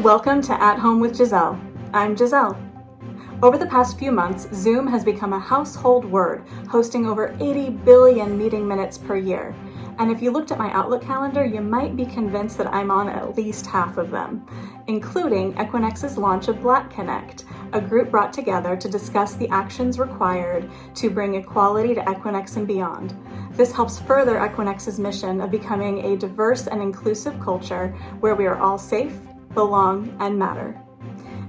Welcome to At Home with Gizzelle. I'm Gizzelle. Over the past few months, Zoom has become a household word, hosting over 80 billion meeting minutes per year. And if you looked at my Outlook calendar, you might be convinced that I'm on at least half of them, including Equinix's launch of Black Connect, a group brought together to discuss the actions required to bring equality to Equinix and beyond. This helps further Equinix's mission of becoming a diverse and inclusive culture where we are all safe, belong, and matter.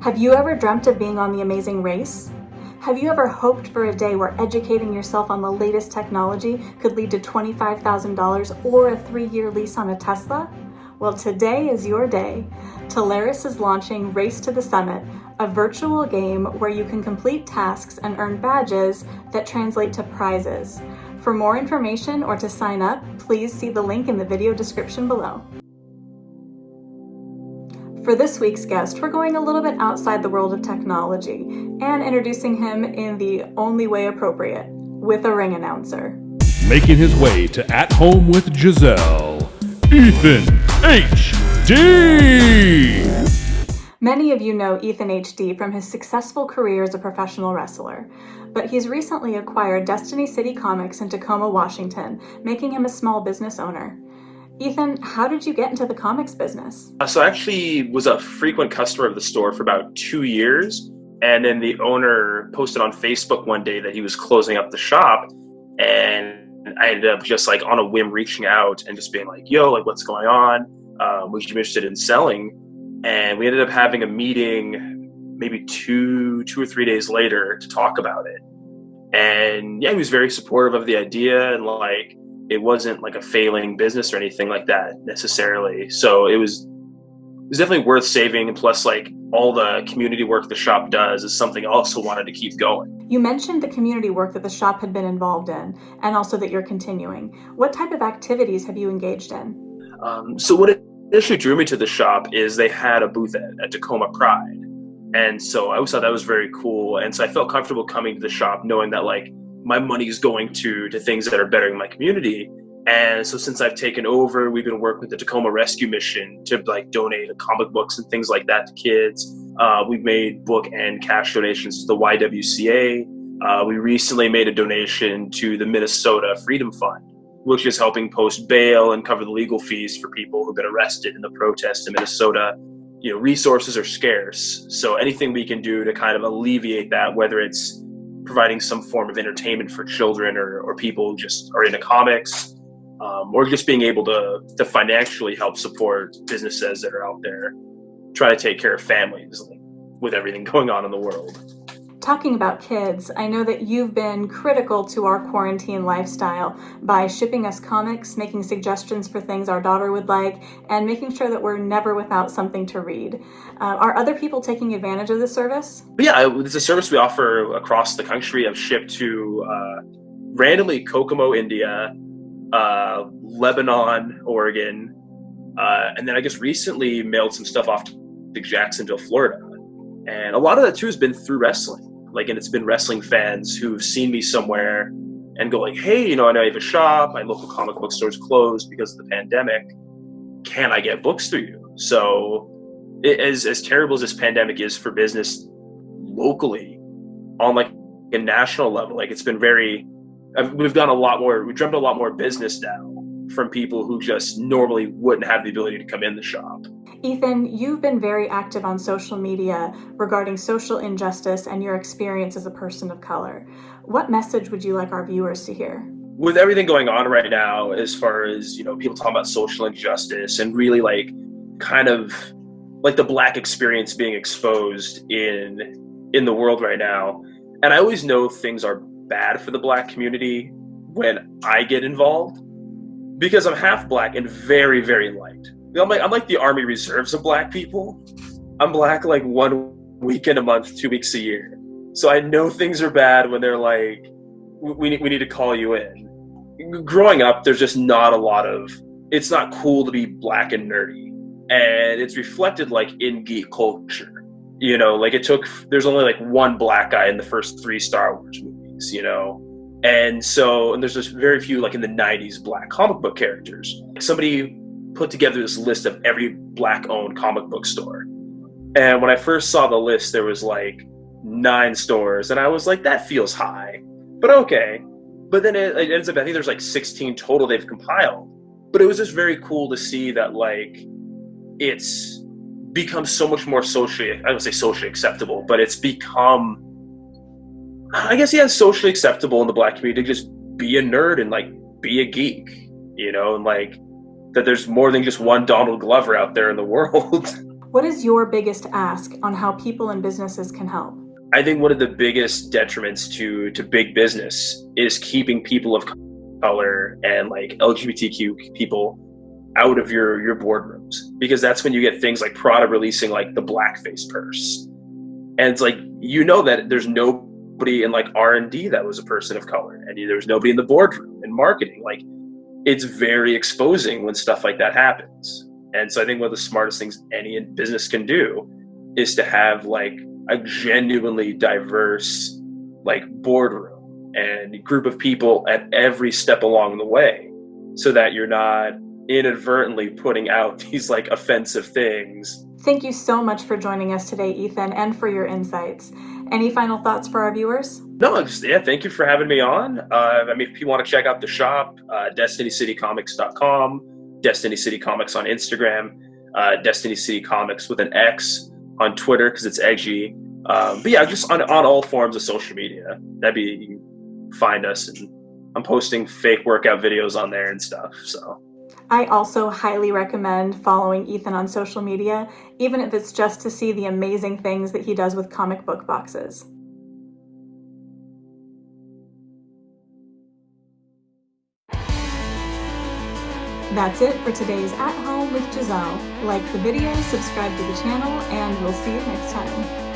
Have you ever dreamt of being on The Amazing Race? Have you ever hoped for a day where educating yourself on the latest technology could lead to $25,000 or a 3-year lease on a Tesla? Well, today is your day. Telarus is launching Race to the Summit, a virtual game where you can complete tasks and earn badges that translate to prizes. For more information or to sign up, please see the link in the video description below. For this week's guest, we're going a little bit outside the world of technology and introducing him in the only way appropriate, with a ring announcer. Making his way to At Home with Gizzelle, Ethan HD! Many of you know Ethan HD from his successful career as a professional wrestler, but he's recently acquired Destiny City Comics in Tacoma, Washington, making him a small business owner. Ethan, how did you get into the comics business? So I actually was a frequent customer of the store for about 2 years. And then the owner posted on Facebook one day that he was closing up the shop. And I ended up just like on a whim reaching out and just being like, yo, like what's going on? Would you be interested in selling? And we ended up having a meeting maybe two or 3 days later to talk about it. And yeah, he was very supportive of the idea, and like, it wasn't like a failing business or anything like that necessarily. So it was definitely worth saving. And plus, like, all the community work the shop does is something I also wanted to keep going. You mentioned the community work that the shop had been involved in, and also that you're continuing. What type of activities have you engaged in? So what initially drew me to the shop is they had a booth at Tacoma Pride. And so I always thought that was very cool. And so I felt comfortable coming to the shop knowing that like my money is going to things that are bettering my community. And so since I've taken over, we've been working with the Tacoma Rescue Mission to like donate comic books and things like that to kids. We've made book and cash donations to the YWCA. We recently made a donation to the Minnesota Freedom Fund, which is helping post bail and cover the legal fees for people who've been arrested in the protests in Minnesota. You know, resources are scarce. So anything we can do to kind of alleviate that, whether it's providing some form of entertainment for children or people who just are into comics, or just being able to financially help support businesses that are out there trying to take care of families with everything going on in the world. Talking about kids, I know that you've been critical to our quarantine lifestyle by shipping us comics, making suggestions for things our daughter would like, and making sure that we're never without something to read. Are other people taking advantage of this service? Yeah, it's a service we offer across the country. I've shipped to randomly Kokomo, India, Lebanon, Oregon, and then I just recently mailed some stuff off to Jacksonville, Florida. And a lot of that too has been through wrestling. Like, and it's been wrestling fans who've seen me somewhere and go like, hey, you know, I know you have a shop. My local comic book store's closed because of the pandemic. Can I get books through you? So as terrible as this pandemic is for business locally, on like a national level, like it's been we've done a lot more, we drummed a lot more business now from people who just normally wouldn't have the ability to come in the shop. Ethan, you've been very active on social media regarding social injustice and your experience as a person of color. What message would you like our viewers to hear? With everything going on right now, as far as, you know, people talking about social injustice and really like kind of like the Black experience being exposed in the world right now. And I always know things are bad for the Black community when I get involved because I'm half Black and very, very liked. I'm like the Army Reserves of Black people. I'm Black like 1 weekend a month, 2 weeks a year. So I know things are bad when they're like, we need to call you in. Growing up, there's just not a lot of, it's not cool to be Black and nerdy. And it's reflected like in geek culture. You know, like there's only like one Black guy in the first 3 Star Wars movies, you know? And there's just very few like in the 90s Black comic book characters. Somebody put together this list of every Black-owned comic book store. And when I first saw the list, there was like 9 stores, and I was like, that feels high, but okay. But then it ends up, I think there's like 16 total they've compiled. But it was just very cool to see that like it's become so much more socially, I don't say socially acceptable, but it's become, I guess, yeah, socially acceptable in the Black community to just be a nerd and like be a geek, and like that there's more than just one Donald Glover out there in the world. What is your biggest ask on how people and businesses can help? I think one of the biggest detriments to big business is keeping people of color and like LGBTQ people out of your boardrooms, because that's when you get things like Prada releasing like the blackface purse, and it's like that there's nobody in like R&D that was a person of color, and there's nobody in the boardroom in marketing. Like, it's very exposing when stuff like that happens. And so I think one of the smartest things any business can do is to have like a genuinely diverse like boardroom and group of people at every step along the way, so that you're not inadvertently putting out these like offensive things. Thank you so much for joining us today, Ethan, and for your insights. Any final thoughts for our viewers? No, thank you for having me on. If you want to check out the shop, DestinyCityComics.com, Destiny City Comics on Instagram, Destiny City Comics with an X on Twitter because it's edgy. But yeah, just on all forms of social media. You can find us, and I'm posting fake workout videos on there and stuff. So I also highly recommend following Ethan on social media, even if it's just to see the amazing things that he does with comic book boxes. That's it for today's At Home with Gizzelle. Like the video, subscribe to the channel, and we'll see you next time.